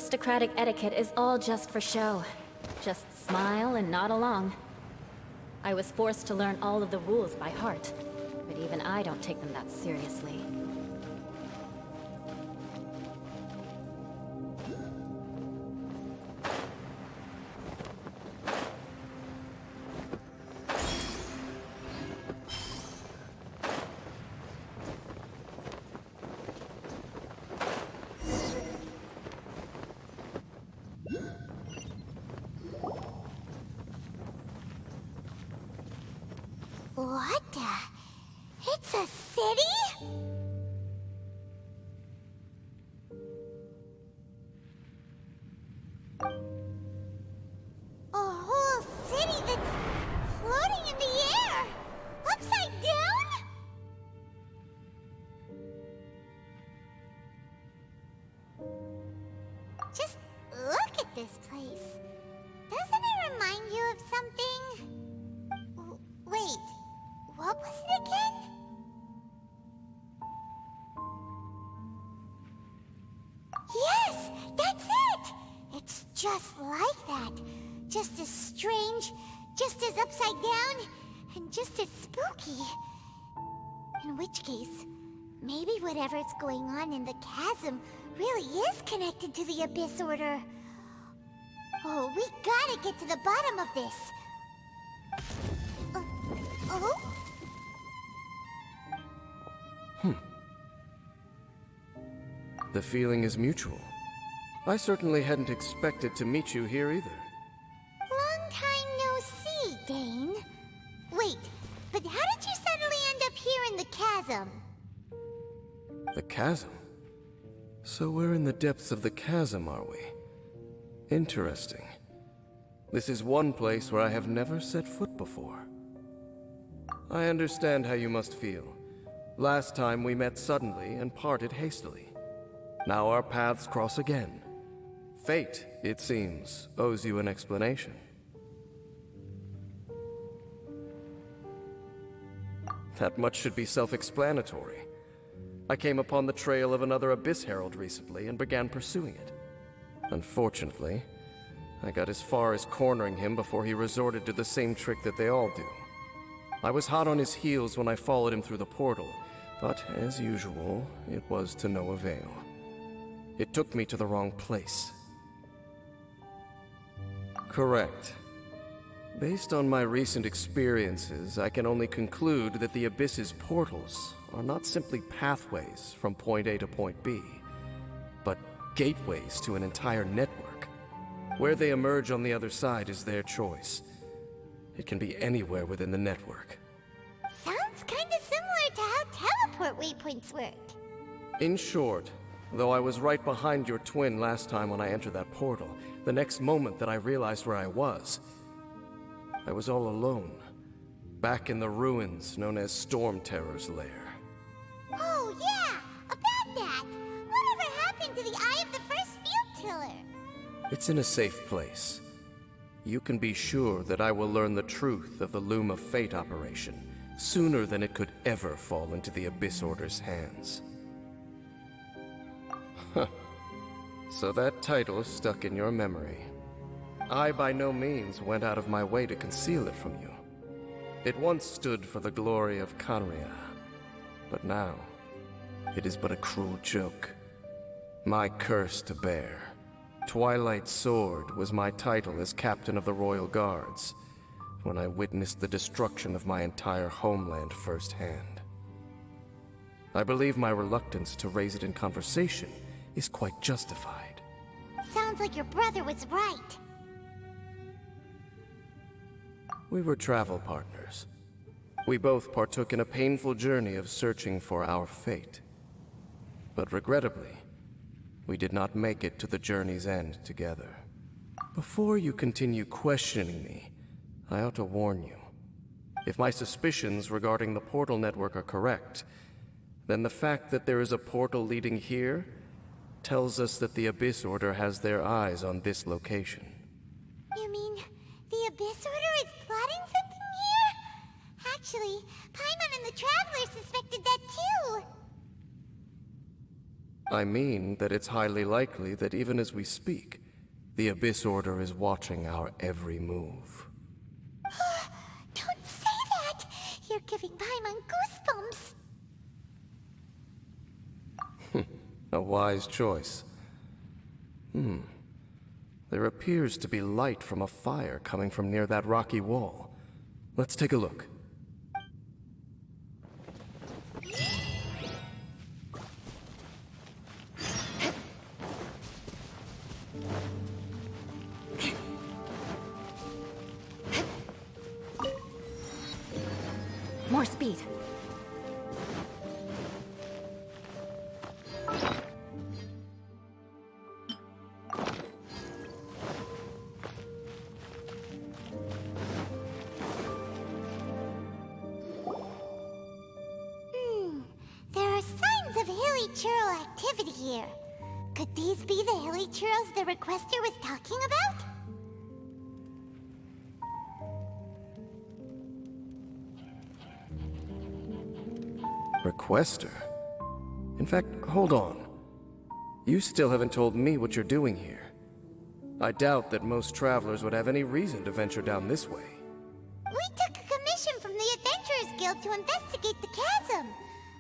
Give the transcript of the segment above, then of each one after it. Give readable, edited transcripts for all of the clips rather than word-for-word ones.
aristocratic etiquette is all just for show. Just smile and nod along. I was forced to learn all of the rules by heart, but even I don't take them that seriously. What the? It's a city? A whole city that's floating in the air? Upside down? Just look at this place. Doesn't it remind you of something? Wait. What was it again? Yes, that's it! It's just like that. Just as strange, just as upside down, and just as spooky. In which case, maybe whatever's going on in the chasm really is connected to the Abyss Order. Oh, we gotta get to the bottom of this. Oh? The feeling is mutual. I certainly hadn't expected to meet you here either. Long time no see, Dane. Wait, but how did you suddenly end up here in the chasm? The chasm? So we're in the depths of the chasm, are we? Interesting. This is one place where I have never set foot before. I understand how you must feel. Last time we met suddenly and parted hastily. Now our paths cross again. Fate, it seems, owes you an explanation. That much should be self-explanatory. I came upon the trail of another Abyss Herald recently and began pursuing it. Unfortunately, I got as far as cornering him before he resorted to the same trick that they all do. I was hot on his heels when I followed him through the portal, but as usual, it was to no avail. It took me to the wrong place. Correct. Based on my recent experiences, I can only conclude that the Abyss's portals are not simply pathways from point A to point B, but gateways to an entire network. Where they emerge on the other side is their choice. It can be anywhere within the network. Sounds kinda similar to how teleport waypoints work. In short, though I was right behind your twin last time when I entered that portal, the next moment that I realized where I was all alone, back in the ruins known as Storm Terror's lair. Oh yeah, about that! Whatever happened to the Eye of the First Field Tiller? It's in a safe place. You can be sure that I will learn the truth of the Loom of Fate operation sooner than it could ever fall into the Abyss Order's hands. So that title stuck in your memory. I by no means went out of my way to conceal it from you. It once stood for the glory of Kanria, but now it is but a cruel joke. My curse to bear. Twilight Sword was my title as captain of the Royal Guards when I witnessed the destruction of my entire homeland firsthand. I believe my reluctance to raise it in conversation is quite justified. Sounds like your brother was right. We were travel partners. We both partook in a painful journey of searching for our fate. But regrettably, we did not make it to the journey's end together. Before you continue questioning me, I ought to warn you. If my suspicions regarding the portal network are correct, then the fact that there is a portal leading here tells us that the Abyss Order has their eyes on this location. You mean the Abyss Order is plotting something here? Actually, Paimon and the Traveler suspected that too. I mean that it's highly likely that even as we speak, the Abyss Order is watching our every move. Don't say that! You're giving Paimon goosebumps. A wise choice. There appears to be light from a fire coming from near that rocky wall. Let's take a look. More speed. There are signs of hilly churl activity here. Could these be the hilly churls the requester was talking about? Requester? In fact, hold on. You still haven't told me what you're doing here. I doubt that most travelers would have any reason to venture down this way. We took a commission from the Adventurers Guild to investigate the chasm.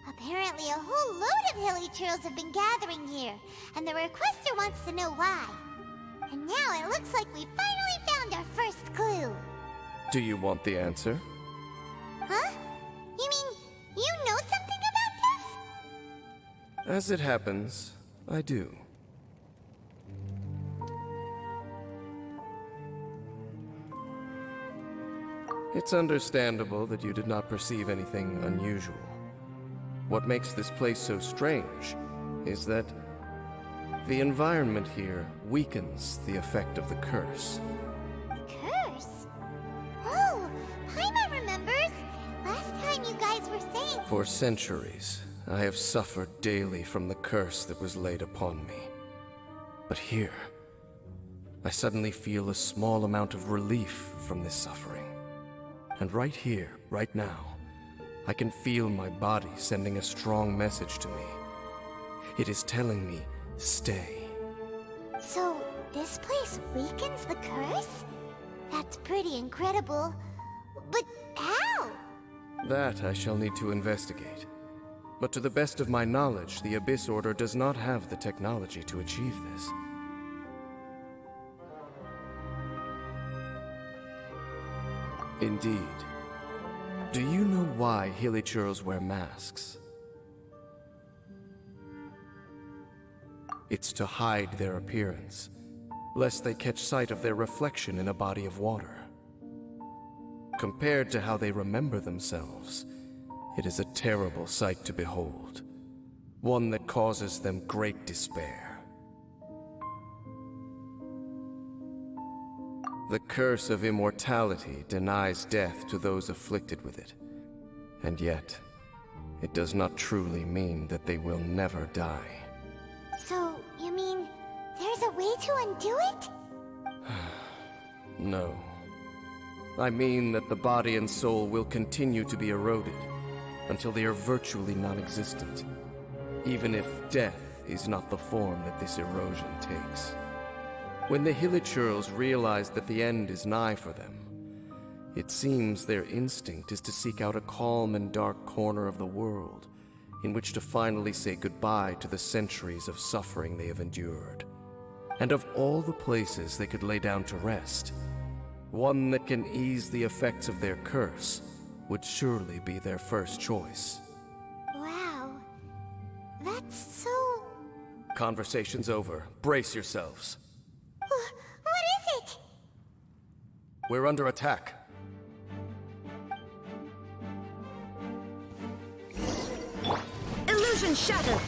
Apparently a whole load of hilly churls have been gathering here, and the requester wants to know why. And now it looks like we finally found our first clue. Do you want the answer? Huh? You mean, you know something about this? As it happens, I do. It's understandable that you did not perceive anything unusual. What makes this place so strange is that the environment here weakens the effect of the curse. Curse? Oh, Paimon remembers. Last time you guys were saying... For centuries, I have suffered daily from the curse that was laid upon me. But here, I suddenly feel a small amount of relief from this suffering. And right here, right now, I can feel my body sending a strong message to me. It is telling me, stay. So, this place weakens the curse? That's pretty incredible. But how? That I shall need to investigate. But to the best of my knowledge, the Abyss Order does not have the technology to achieve this. Indeed. Do you know why hilly churls wear masks? It's to hide their appearance, lest they catch sight of their reflection in a body of water. Compared to how they remember themselves, it is a terrible sight to behold, one that causes them great despair. The curse of immortality denies death to those afflicted with it, and yet, it does not truly mean that they will never die. So, you mean, there's a way to undo it? No. I mean that the body and soul will continue to be eroded until they are virtually non-existent, even if death is not the form that this erosion takes. When the Hilichurls realize that the end is nigh for them, it seems their instinct is to seek out a calm and dark corner of the world in which to finally say goodbye to the centuries of suffering they have endured. And of all the places they could lay down to rest, one that can ease the effects of their curse would surely be their first choice. Wow. That's so... Conversation's over. Brace yourselves. What is it? We're under attack. Illusion shattered!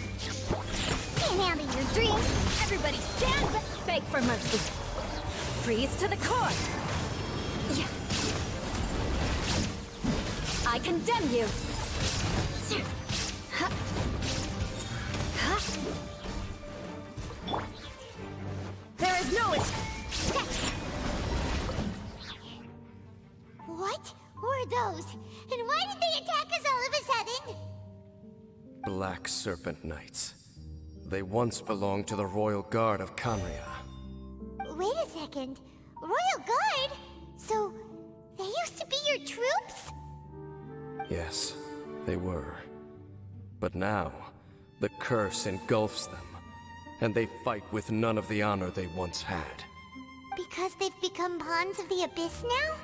Can't handle your dream. Everybody stand back! Beg for mercy. Freeze to the core! Yeah. I condemn you! Huh. Huh. There is no escape! What were those? And why did they attack us all of a sudden? Black Serpent Knights. They once belonged to the Royal Guard of Khaenri'ah. Wait a second. Royal Guard? So, they used to be your troops? Yes, they were. But now, the curse engulfs them, and they fight with none of the honor they once had. Because they've become pawns of the Abyss now?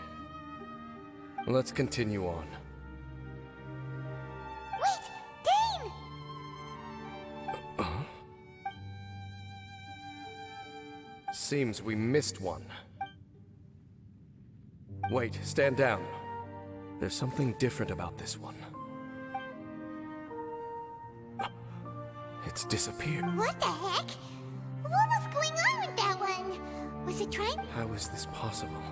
Let's continue on. Wait! Dane! Seems we missed one. Wait, stand down. There's something different about this one. It's disappeared. What the heck? What was going on with that one? Was it trying? How is this possible?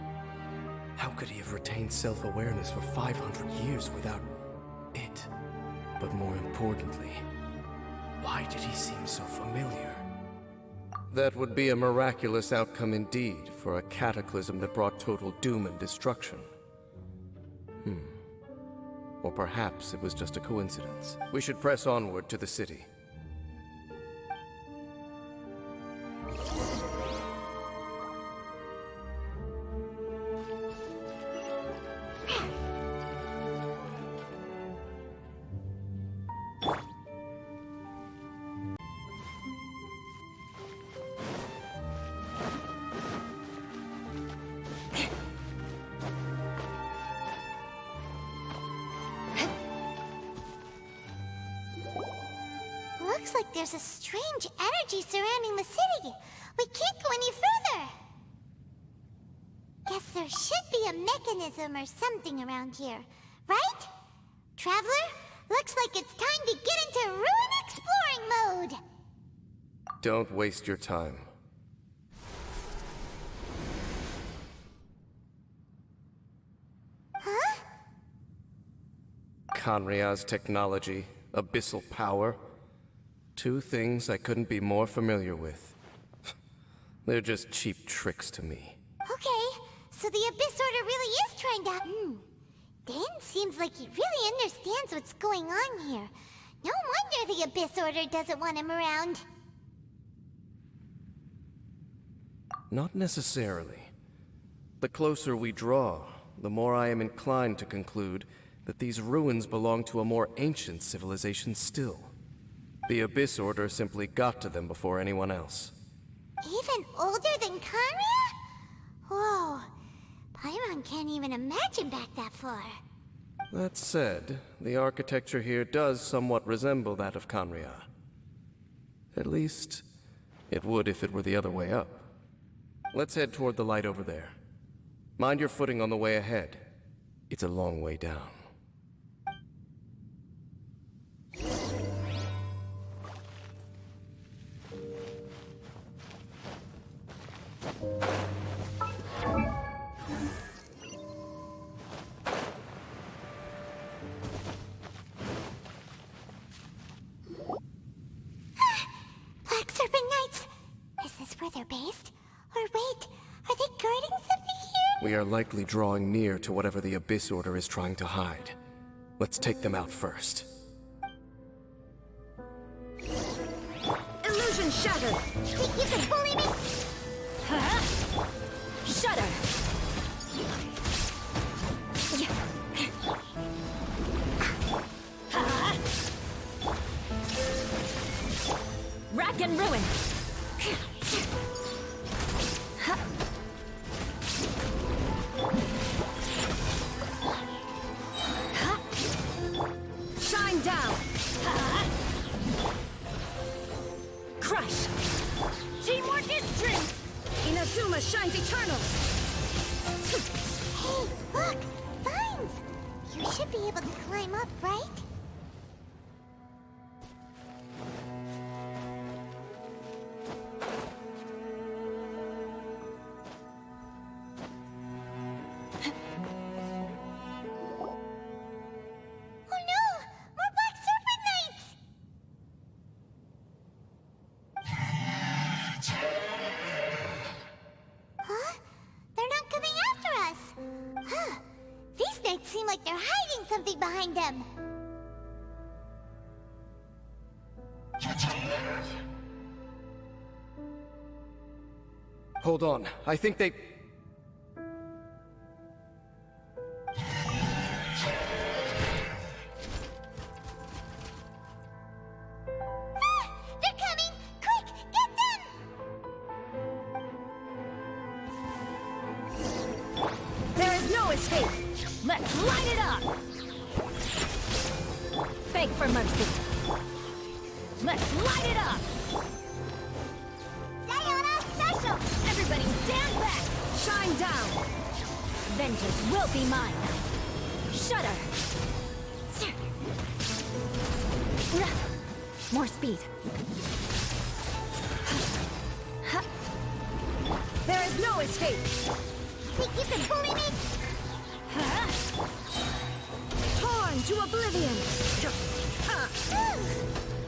How could he have retained self-awareness for 500 years without it? But more importantly, why did he seem so familiar? That would be a miraculous outcome indeed for a cataclysm that brought total doom and destruction. Or perhaps it was just a coincidence. We should press onward to the city. Looks like there's a strange energy surrounding the city. We can't go any further. Guess there should be a mechanism or something around here, right? Traveler, looks like it's time to get into ruin exploring mode. Don't waste your time. Huh? Khaenri'ah's technology, abyssal power. Two things I couldn't be more familiar with. They're just cheap tricks to me. Okay, so the Abyss Order really is trying to... Dan seems like he really understands what's going on here. No wonder the Abyss Order doesn't want him around. Not necessarily. The closer we draw, the more I am inclined to conclude that these ruins belong to a more ancient civilization still. The Abyss Order simply got to them before anyone else. Even older than Khaenri'ah? Whoa, Paimon can't even imagine back that far. That said, the architecture here does somewhat resemble that of Khaenri'ah. At least, it would if it were the other way up. Let's head toward the light over there. Mind your footing on the way ahead. It's a long way down. Black Serpent Knights! Is this where they're based? Or wait, are they guarding something here? We are likely drawing near to whatever the Abyss Order is trying to hide. Let's take them out first. Illusion shattered! Think you can bully me? Shudder! Rack and ruin! Shine down! Crush! Teamwork is strength! Inazuma shines eternal! Hey, look! Vines! You should be able to climb up, right? Oh no! More Black Serpent Knights! Huh? They're not coming after us! Huh. These knights seem like they're hiding something behind them! Hold on. I think they... They're coming! Quick, get them! There is no escape! Let's light it up! Beg for mercy! Let's light it up! Sayonara special! Everybody stand back! Shine down! Vengeance will be mine! Shudder! More speed. There is no escape! Think you can bully me? Torn to oblivion!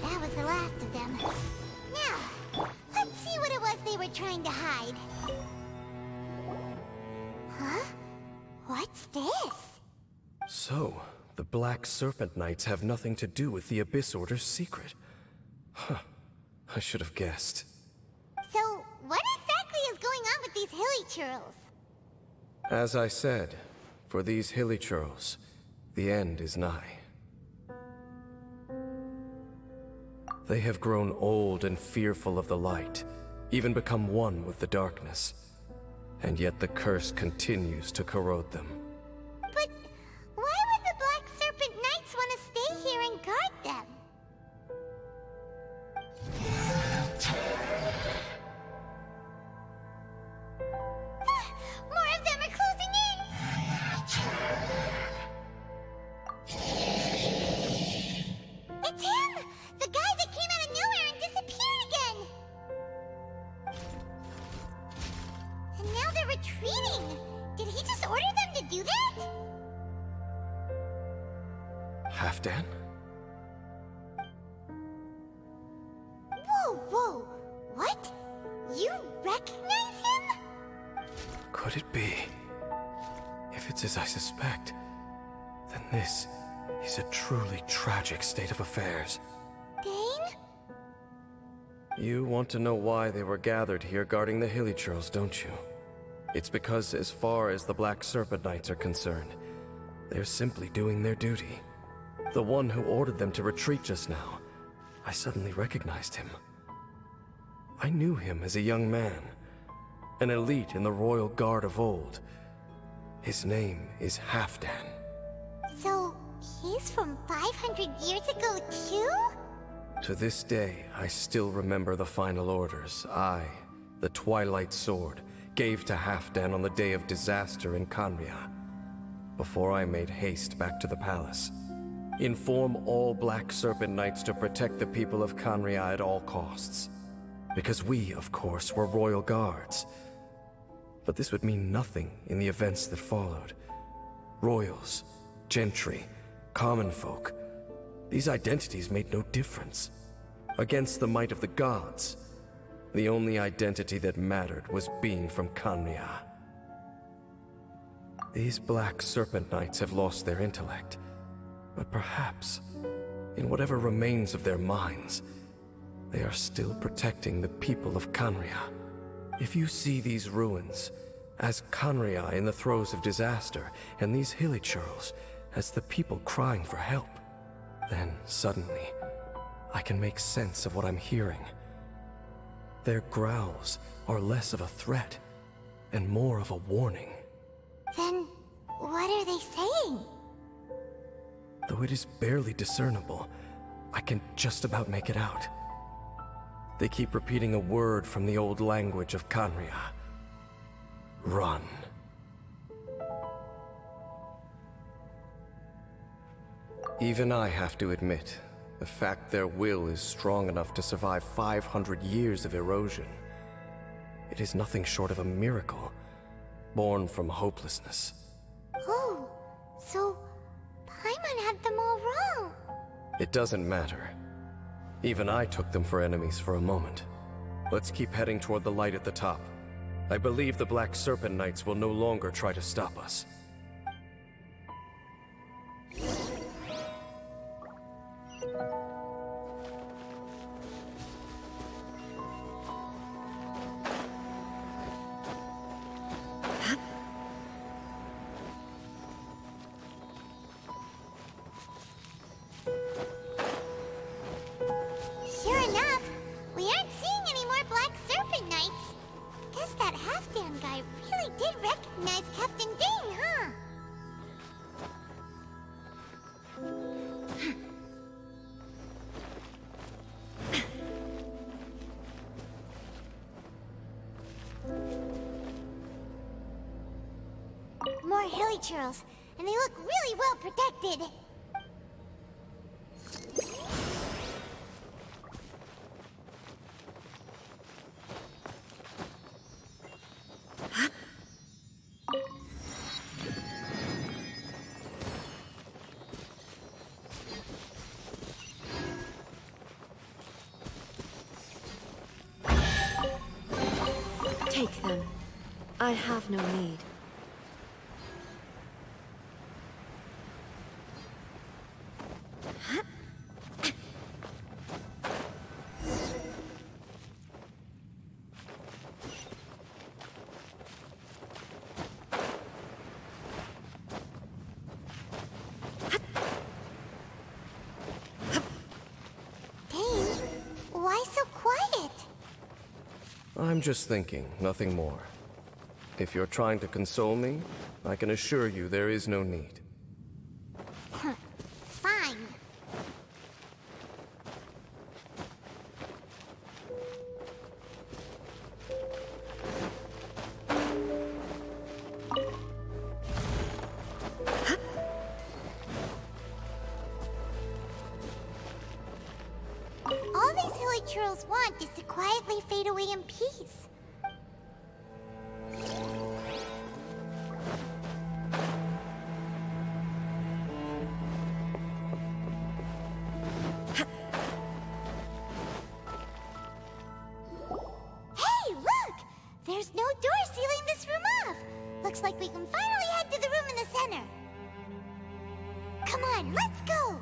That was the last of them. Now, let's see what it was they were trying to hide. Huh? What's this? So, the Black Serpent Knights have nothing to do with the Abyss Order's secret. Huh. I should have guessed. So, what exactly is going on with these hilly churls? As I said, for these hilly churls, the end is nigh. They have grown old and fearful of the light, even become one with the darkness. And yet the curse continues to corrode them. But why would the Black Serpent Knights want to stay here and guard them? More of them are closing in! It's him! The guy that came out of nowhere and disappeared again! And now they're retreating! Did he just order them to do that? Halfdan? Whoa, whoa! What? You recognize him? Could it be? If it's as I suspect, then this is a truly tragic state of affairs. Dane? You want to know why they were gathered here guarding the hilly churls, don't you? It's because as far as the Black Serpent Knights are concerned, they're simply doing their duty. The one who ordered them to retreat just now, I suddenly recognized him. I knew him as a young man, an elite in the royal guard of old. His name is Halfdan. So, he's from 500 years ago too? To this day, I still remember the final orders I, the Twilight Sword, gave to Halfdan on the day of disaster in Khaenri'ah. Before I made haste back to the palace. Inform all Black Serpent Knights to protect the people of Khaenri'ah at all costs. Because we, of course, were royal guards. But this would mean nothing in the events that followed. Royals, gentry, common folk. These identities made no difference. Against the might of the gods, the only identity that mattered was being from Khaenri'ah. These Black Serpent Knights have lost their intellect, but perhaps, in whatever remains of their minds, they are still protecting the people of Khaenri'ah. If you see these ruins as Khaenri'ah in the throes of disaster, and these hilly churls as the people crying for help, then suddenly, I can make sense of what I'm hearing. Their growls are less of a threat, and more of a warning. Then, what are they saying? Though it is barely discernible, I can just about make it out. They keep repeating a word from the old language of Khaenri'ah. Run. Even I have to admit, the fact their will is strong enough to survive 500 years of erosion. It is nothing short of a miracle, born from hopelessness. Oh, so Paimon had them all wrong. It doesn't matter. Even I took them for enemies for a moment. Let's keep heading toward the light at the top. I believe the Black Serpent Knights will no longer try to stop us. hilichurls, and they look really well protected. Take them. I have no need. Dane, why so quiet? I'm just thinking, nothing more. If you're trying to console me, I can assure you there is no need. Fine. All these hilichurls want is to quietly fade away in peace. Hey, look! There's no door sealing this room off. Looks like we can finally head to the room in the center. Come on, let's go!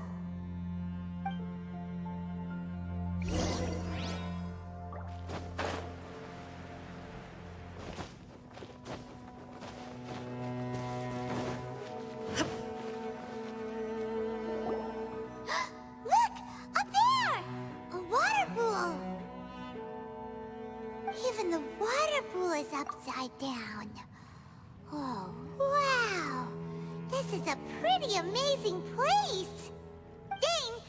Look! Up there! A water pool! Even the water pool is upside down. Oh, wow! This is a pretty amazing place! Dane,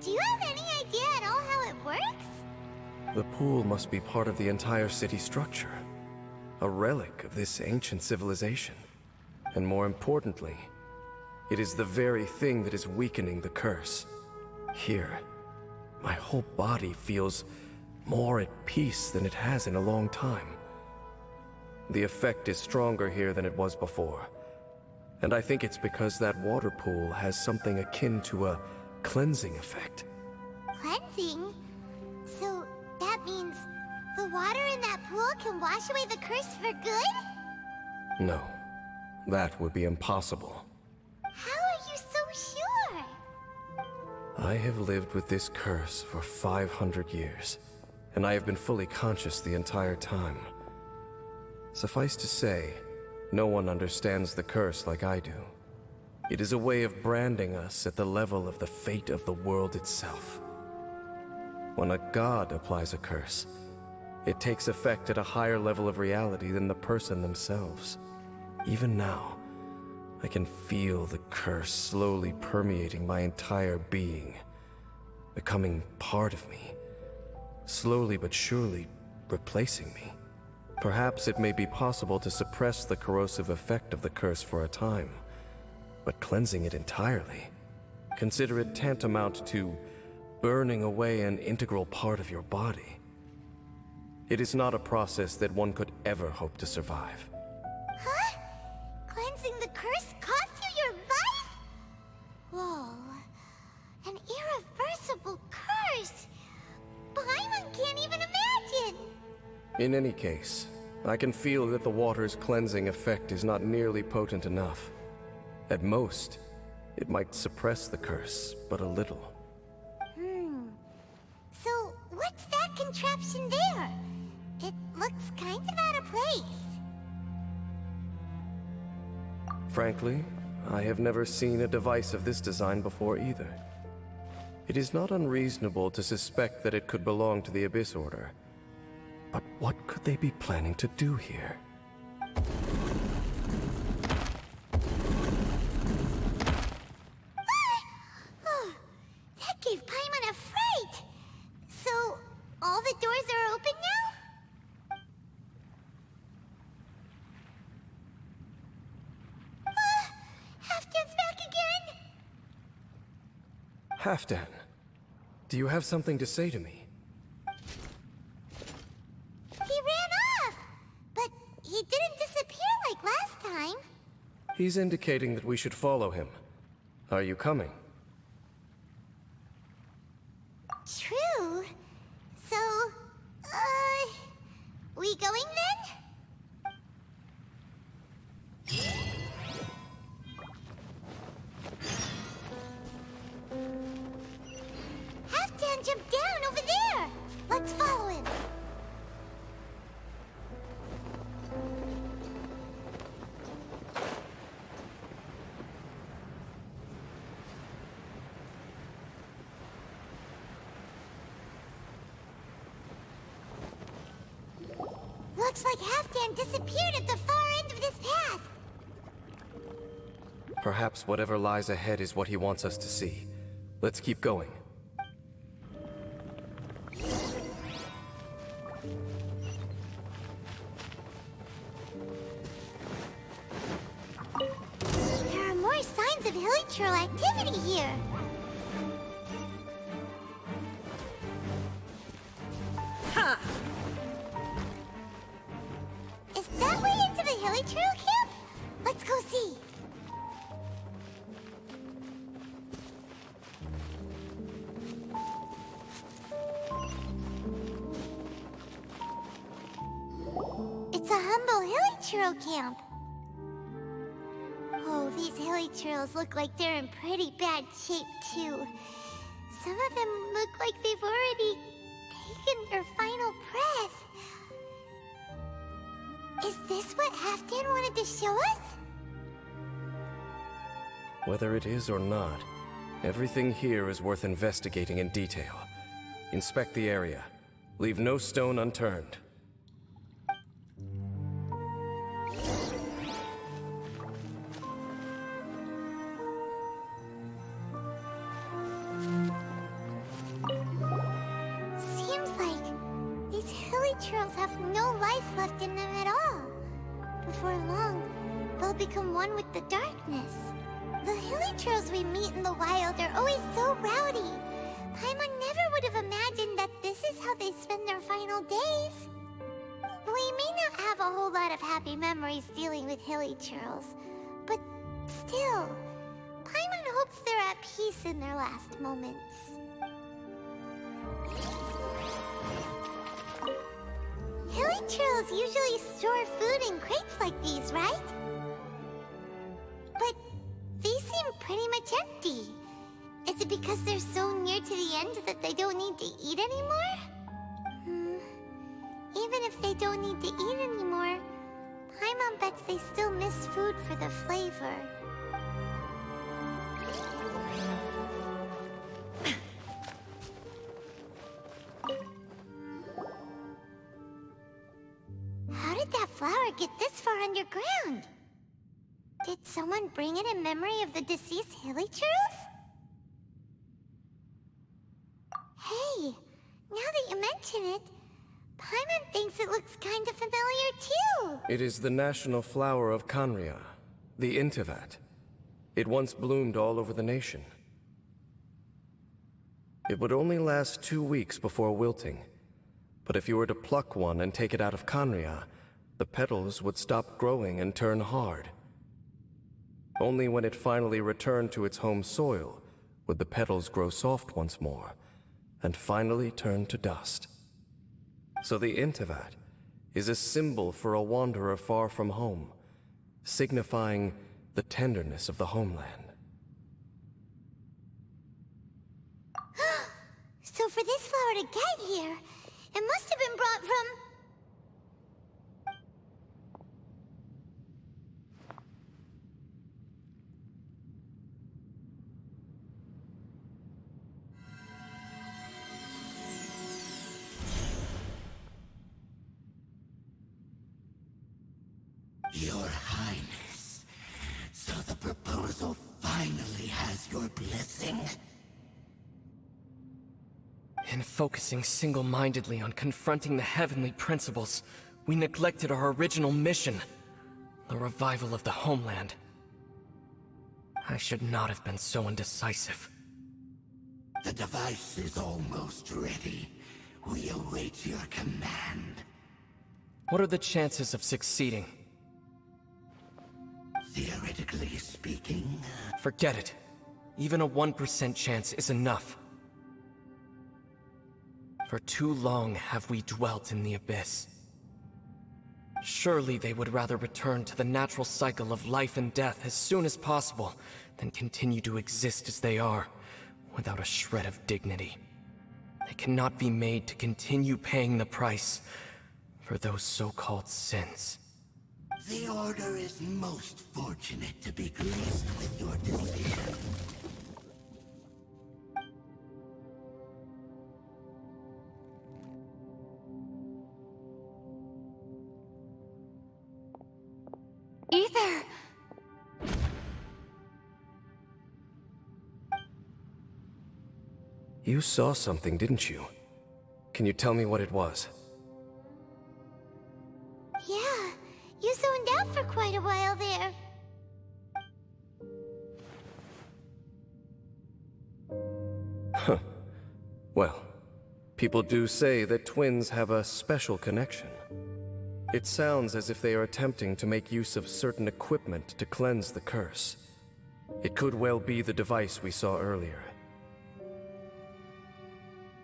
do you have any idea at all how it works? The pool must be part of the entire city structure. A relic of this ancient civilization. And more importantly, it is the very thing that is weakening the curse. Here, my whole body feels more at peace than it has in a long time. The effect is stronger here than it was before. And I think it's because that water pool has something akin to a cleansing effect. Cleansing? So that means the water in that pool can wash away the curse for good? No, that would be impossible. How are you so sure? I have lived with this curse for 500 years, and I have been fully conscious the entire time. Suffice to say, no one understands the curse like I do. It is a way of branding us at the level of the fate of the world itself. When a god applies a curse, it takes effect at a higher level of reality than the person themselves. Even now, I can feel the curse slowly permeating my entire being, becoming part of me, slowly but surely replacing me. Perhaps it may be possible to suppress the corrosive effect of the curse for a time, but cleansing it entirely, consider it tantamount to burning away an integral part of your body. It is not a process that one could ever hope to survive. Huh? Cleansing the curse cost you your life? Whoa. An irreversible curse! Paimon can't even imagine! In any case, I can feel that the water's cleansing effect is not nearly potent enough. At most, it might suppress the curse, but a little. So, what's that contraption there? It looks kind of out of place. Frankly, I have never seen a device of this design before either. It is not unreasonable to suspect that it could belong to the Abyss Order. But what could they be planning to do here? Oh, that gave Paimon a fright! So, all the doors are open now? Halfdan, do you have something to say to me? He ran off! But he didn't disappear like last time. He's indicating that we should follow him. Are you coming? True. So, we going then? Halfdan jumped down over there! Let's follow him! Looks like Halfdan disappeared at the far end of this path. Perhaps whatever lies ahead is what he wants us to see. Let's keep going. There are more signs of hilichurl activity here. Ha! Is that way into the hilichurl camp? Let's go see. It's a humble hilichurl camp. Oh, these hilichurls look like they're in pretty bad shape, too. Some of them look like they've already taken their final breath. Is this what Halfdan wanted to show us? Whether it is or not, everything here is worth investigating in detail. Inspect the area. Leave no stone unturned. Seems like these hilichurls have no life left in them at all. Before long, they'll become one with the darkness. The hilichurls we meet in the wild are always so rowdy. Paimon never would have imagined that this is how they spend their final days. We may not have a whole lot of happy memories dealing with hilichurls, but still, Paimon hopes they're at peace in their last moments. Hilichurls usually store food in crates like these, right? But these seem pretty much empty. Is it because they're so near to the end that they don't need to eat anymore? Even if they don't need to eat anymore, Paimon bets they still miss food for the flavor. How did that flower get this far underground? Did someone bring it in memory of the deceased hilichurls? Hey, now that you mention it, Paimon thinks it looks kind of familiar too. It is the national flower of Khaenri'ah, the Intivat. It once bloomed all over the nation. It would only last 2 weeks before wilting. But if you were to pluck one and take it out of Khaenri'ah, the petals would stop growing and turn hard. Only when it finally returned to its home soil would the petals grow soft once more, and finally turn to dust. So the Intivat is a symbol for a wanderer far from home, signifying the tenderness of the homeland. So for this flower to get here, it must have been brought from... Your Highness, so the proposal finally has your blessing? In focusing single-mindedly on confronting the heavenly principles, we neglected our original mission, the revival of the homeland. I should not have been so indecisive. The device is almost ready. We await your command. What are the chances of succeeding? Theoretically speaking, Forget it. Even a 1% chance is enough. For too long have we dwelt in the Abyss. Surely they would rather return to the natural cycle of life and death as soon as possible than continue to exist as they are, without a shred of dignity. They cannot be made to continue paying the price for those so-called sins. the Order is most fortunate to be graced with your decision. Ether! You saw something, didn't you? Can you tell me what it was? Yeah, you zoned out for quite a while there. Huh. Well, people do say that twins have a special connection. It sounds as if they are attempting to make use of certain equipment to cleanse the curse. It could well be the device we saw earlier.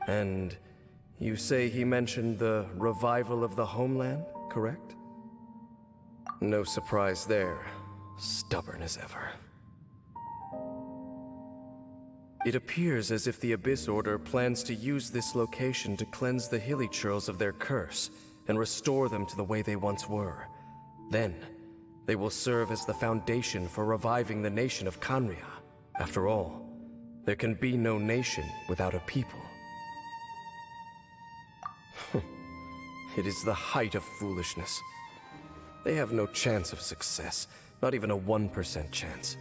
And you say he mentioned the revival of the homeland, correct? No surprise there. Stubborn as ever. It appears as if the Abyss Order plans to use this location to cleanse the Hilly-Churls of their curse and restore them to the way they once were. Then, they will serve as the foundation for reviving the nation of Khaenri'ah. After all, there can be no nation without a people. It is the height of foolishness. They have no chance of success, not even a 1% chance.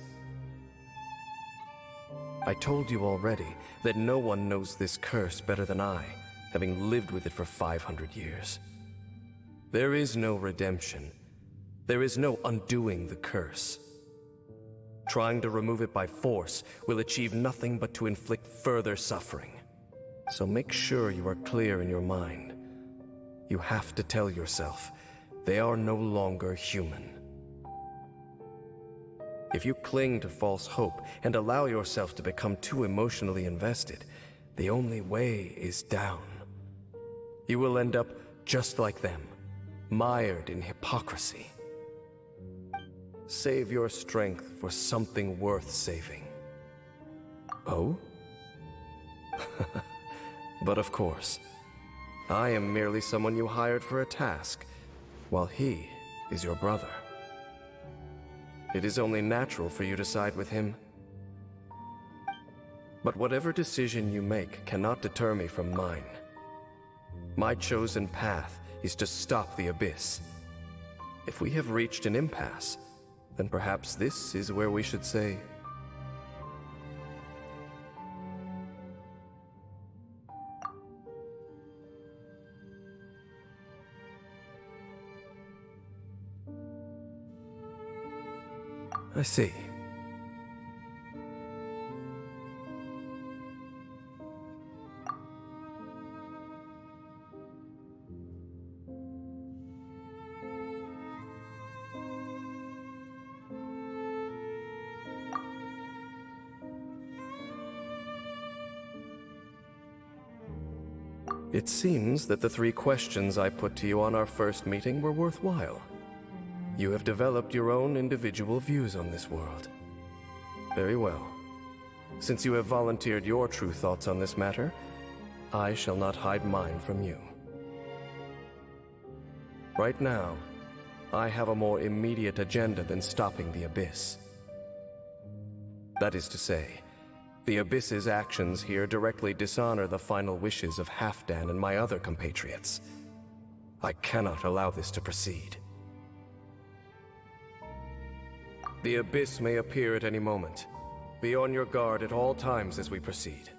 I told you already that no one knows this curse better than I, having lived with it for 500 years. There is no redemption. There is no undoing the curse. Trying to remove it by force will achieve nothing but to inflict further suffering. So make sure you are clear in your mind. You have to tell yourself, they are no longer human. If you cling to false hope and allow yourself to become too emotionally invested, the only way is down. You will end up just like them, mired in hypocrisy. Save your strength for something worth saving. Oh? But of course, I am merely someone you hired for a task, while he is your brother. It is only natural for you to side with him. But whatever decision you make cannot deter me from mine. My chosen path is to stop the Abyss. If we have reached an impasse, then perhaps this is where we should say... I see. It seems that the 3 questions I put to you on our first meeting were worthwhile. You have developed your own individual views on this world. Very well. Since you have volunteered your true thoughts on this matter, I shall not hide mine from you. Right now, I have a more immediate agenda than stopping the Abyss. That is to say, the Abyss's actions here directly dishonor the final wishes of Halfdan and my other compatriots. I cannot allow this to proceed. The Abyss may appear at any moment. Be on your guard at all times as we proceed.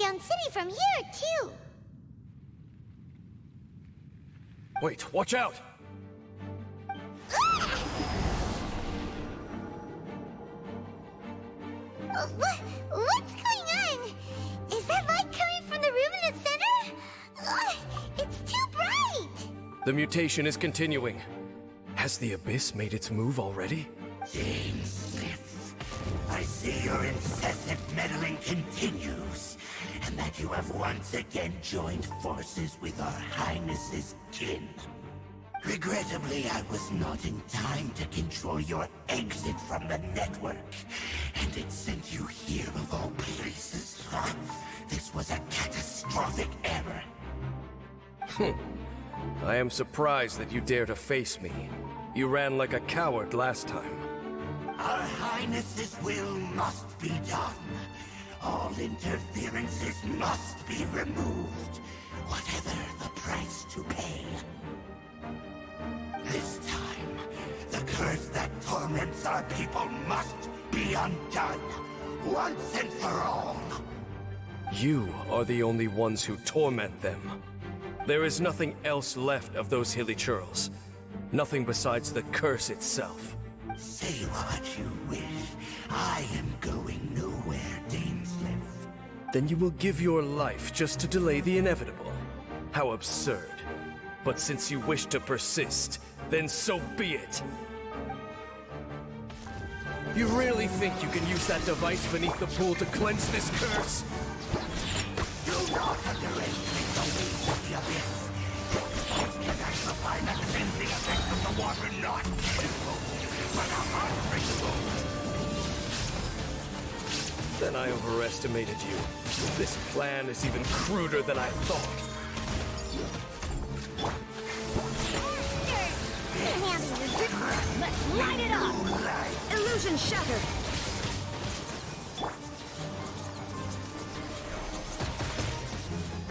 underground city from here, too. Wait, watch out! What's going on? Is that light coming from the room in the center? It's too bright! The mutation is continuing. Has the Abyss made its move already? James Smith, I see your incessant meddling continues, and that you have once again joined forces with our Highness's kin. Regrettably, I was not in time to control your exit from the network, and it sent you here of all places. This was a catastrophic error. I am surprised that you dare to face me. You ran like a coward last time. Our Highness's will must be done. All interferences must be removed, whatever the price to pay. This time, the curse that torments our people must be undone, once and for all. You are the only ones who torment them. There is nothing else left of those hilly churls. Nothing besides the curse itself. Say what you wish. I am going nowhere, Dainsleif. Then you will give your life just to delay the inevitable. How absurd. But since you wish to persist, then so be it. You really think you can use that device beneath the pool to cleanse this curse? Do not underestimate the weight of the Abyss. It can amplify the cleansing effect of the water not visible, but unbreakable. Then I overestimated you. This plan is even cruder than I thought. Let's light it up! Illusion shattered!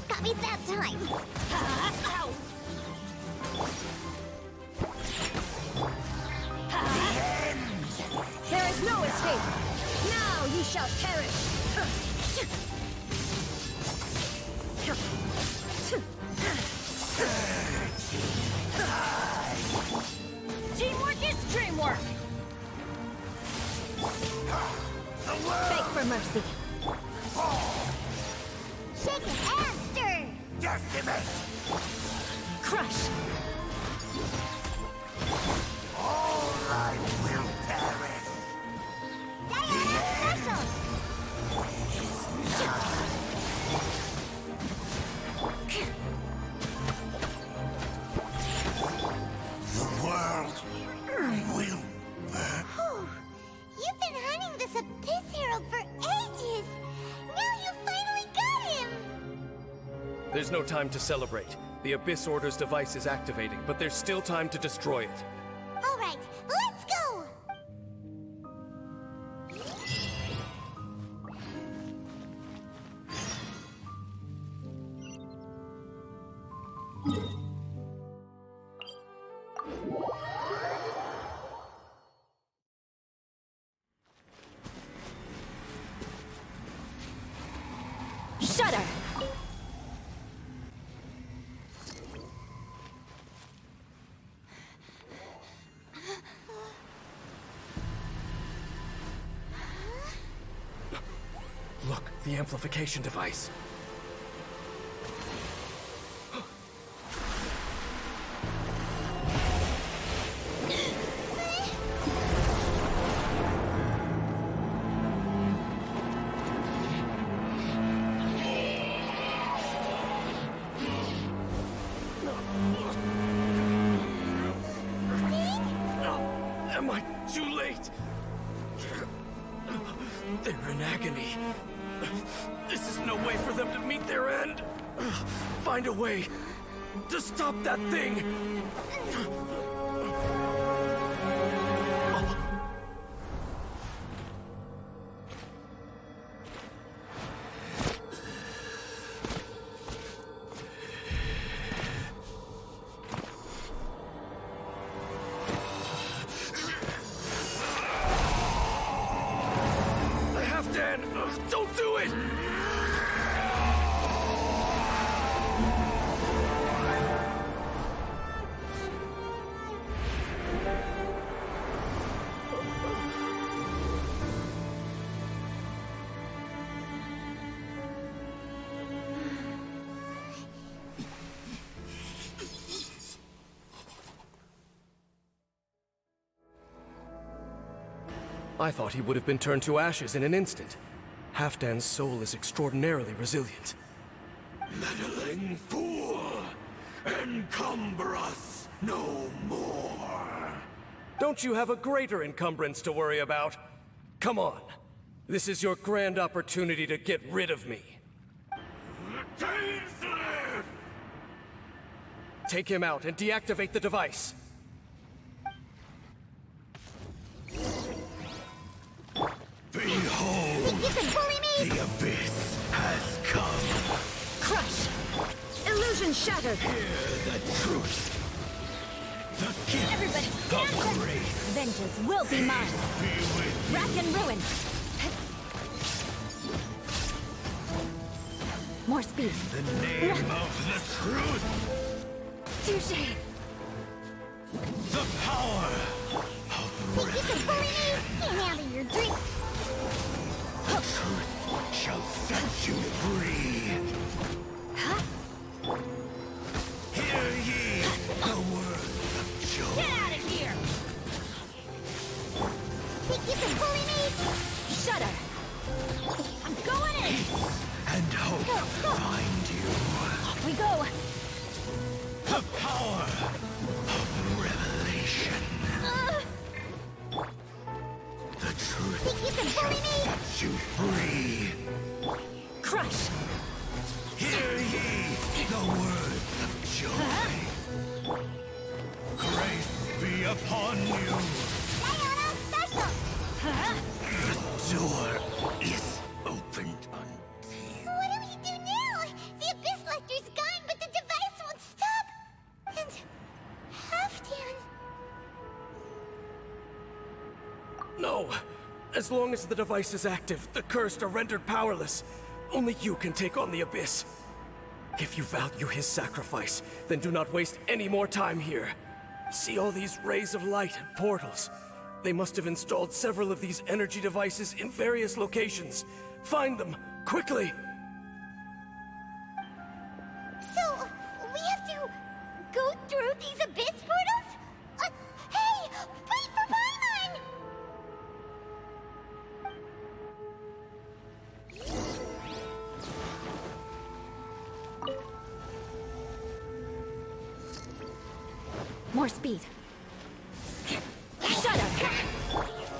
Got me that time! Ow! There is no escape! Now you shall perish! Teamwork is dreamwork! Beg for mercy! Shake it and stir! Decimate! Crush! All life will perish! Diana Special! The world will burn. You've been hunting this Abyss Herald for ages! Now you finally got him! There's no time to celebrate. The Abyss Order's device is activating, but there's still time to destroy it. Alright, let's go! Shudder! Look, the amplification device. Am I too late? They're in agony. This is no way for them to meet their end. Find a way to stop that thing. Don't do it! I thought he would have been turned to ashes in an instant. Halfdan's soul is extraordinarily resilient. Meddling fool! Encumber us no more! Don't you have a greater encumbrance to worry about? Come on. This is your grand opportunity to get rid of me. Tainsley! Take him out and deactivate the device. Behold! You can bully me! The abyss has come! Crush! Illusion shattered! Hear the truth! The gift Everybody stand of back! grace Vengeance will be mine! be with Rack and ruin! More speed. the name of the truth! Touché! The power of You can bully me! revelation! Get out of your drink! Truth shall set you free! Hear ye the word of joy! Get out of here! You can bully me! Shudder! I'm going in! And hope find you! Off we go! The power of revelation! The truth You can bully me! sets you free! Crush! Hear ye the word of joy! Grace be upon you! Diana special! The door is opened unto you. What do we do now? The Abyss Lecter's gone, but the device won't stop! And... Halfdan... No! As long as the device is active, the cursed are rendered powerless. Only you can take on the Abyss. If you value his sacrifice, then do not waste any more time here. See all these rays of light and portals? They must have installed several of these energy devices in various locations. Find them, quickly! So, we have to go through these Abyss portals? Hey! Wait for Paimon! More speed. Shudder!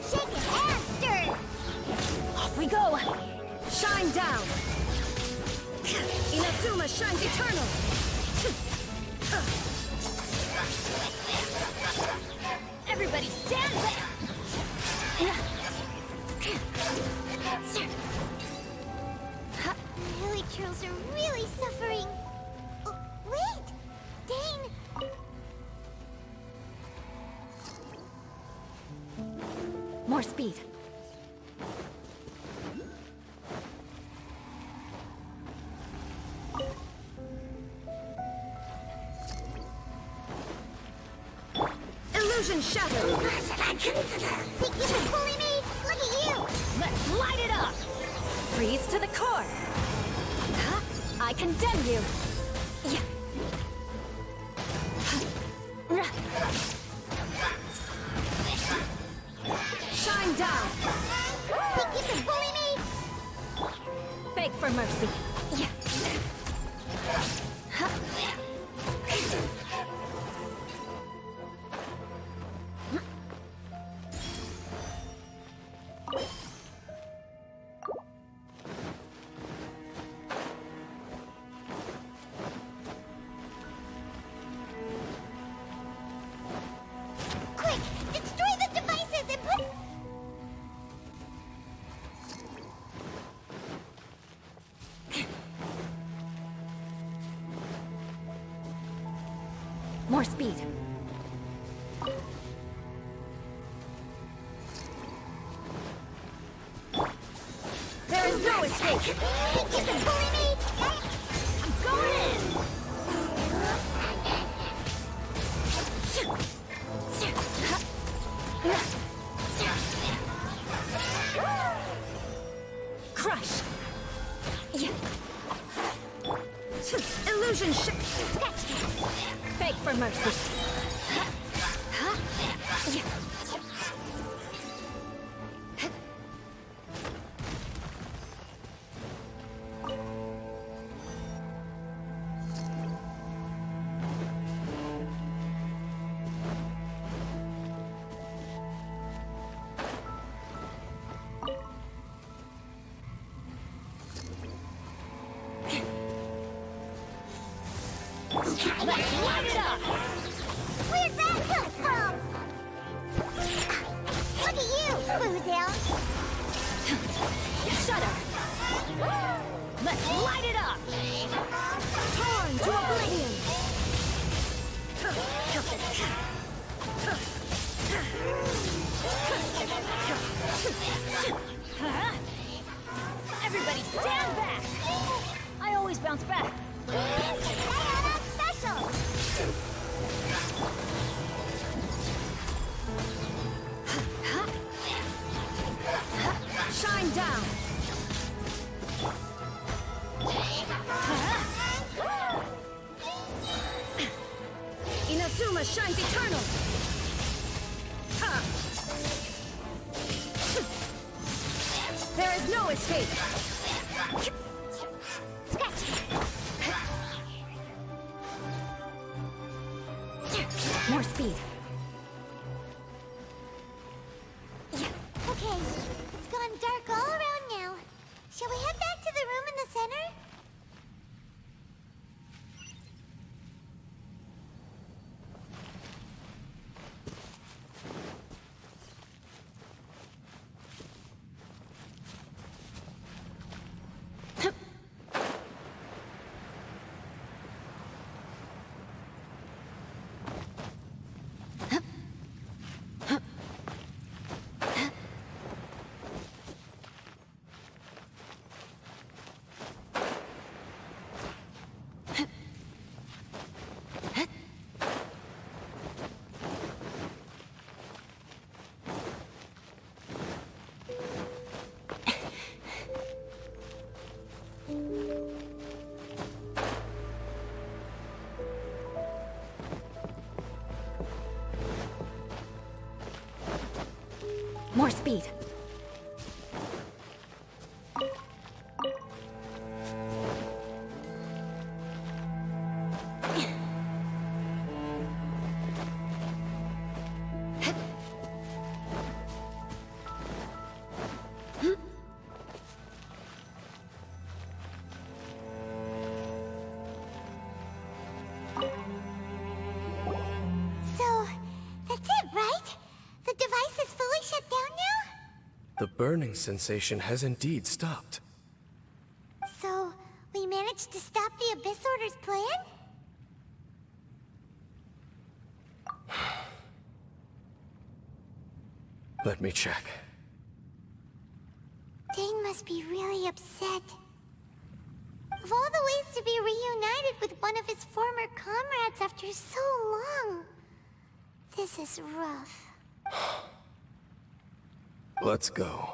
Shake it and stir! Off we go! Shine down! Inazuma shines eternal! Everybody stand back! Really, trolls are really suffering. Oh, wait! Dane! More speed. Illusion shattered! You can bully me! Look at you! Let's light it up! Freeze to the core! Huh? I condemn you! Yeah. Shine down! You can bully me! Beg for mercy. Yeah. Huh? Quick! Destroy the devices and put... More speed. There is no escape! You can bully me! I'm going in! Crush! Yeah. Illusion Beg for mercy. Yeah. Let's light it up! Where'd that come from? Look at you, Boozound! Shudder! Let's light it up! Torn to oblivion! Everybody stand back! I always bounce back. Diana Special! Shine down! Inazuma shines eternal! There is no escape! More speed. Okay, it's gone dark all around now. Shall we head back to the room in the center? More speed. So, that's it, right? The device is fully shut down now? The burning sensation has indeed stopped. So, we managed to stop the Abyss Order's plan? Let me check. Dane must be really upset. Of all the ways to be reunited with one of his former comrades after so long, this is rough. Let's go.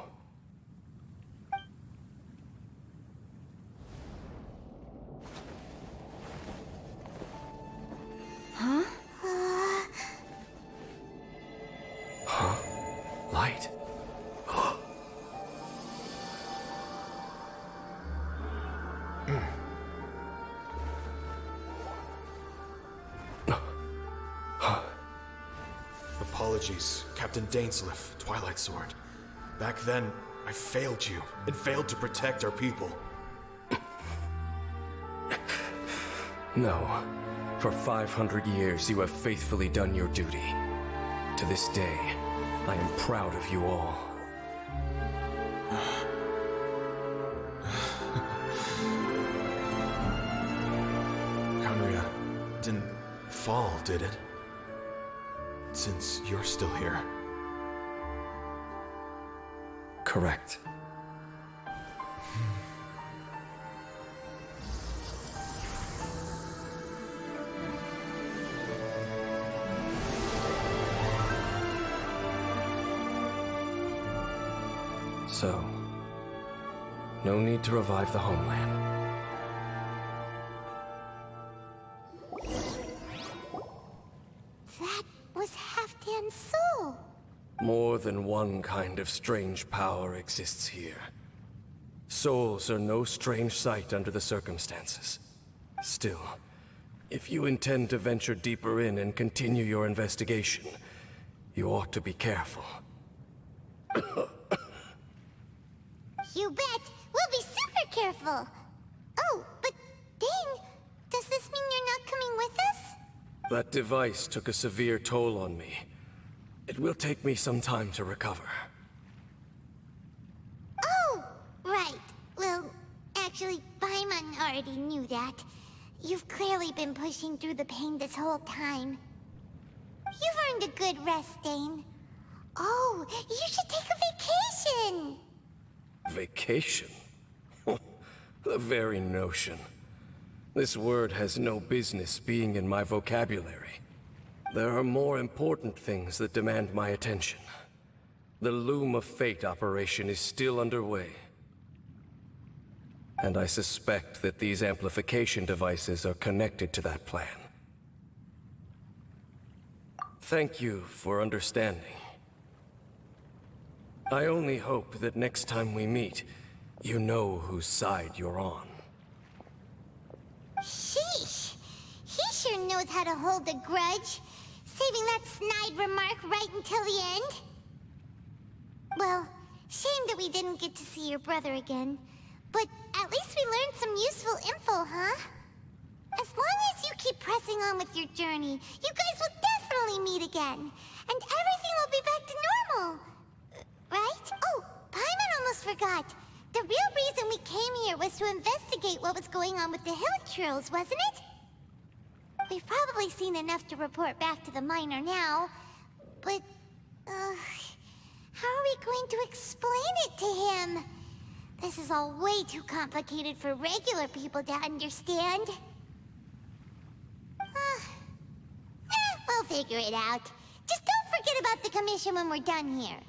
Uh, Huh? Light? Apologies, Captain Dainsleif, Twilight Sword. Back then, I failed you, and failed to protect our people. No. For 500 years, you have faithfully done your duty. To this day, I am proud of you all. Conria didn't fall, did it? Since you're still here. Correct. So, no need to revive the homeland. that was Halfdan's soul. More than one kind of strange power exists here. Souls are no strange sight under the circumstances. Still, if you intend to venture deeper in and continue your investigation, you ought to be careful. You bet. We'll be super careful. Oh, but Dane, does the this mean you're not coming with us? That device took a severe toll on me. It will take me some time to recover. Oh, right. Well, actually, Paimon already knew that. You've clearly been pushing through the pain this whole time. You've earned a good rest, Dane. Oh, you should take a vacation! Vacation? The very notion. This word has no business being in my vocabulary. There are more important things that demand my attention. The Loom of Fate operation is still underway. And I suspect that these amplification devices are connected to that plan. Thank you for understanding. I only hope that next time we meet, you know whose side you're on. Sheesh! He sure knows how to hold a grudge, saving that snide remark right until the end. Well, shame that we didn't get to see your brother again. But at least we learned some useful info, huh? As long as you keep pressing on with your journey, you guys will definitely meet again. And everything will be back to normal. Right? Oh, Paimon almost forgot. The real reason we came here was to investigate what was going on with the hill trolls, wasn't it? We've probably seen enough to report back to the miner now. But, how are we going to explain it to him? This is all way too complicated for regular people to understand. We'll figure it out. Just don't forget about the commission when we're done here.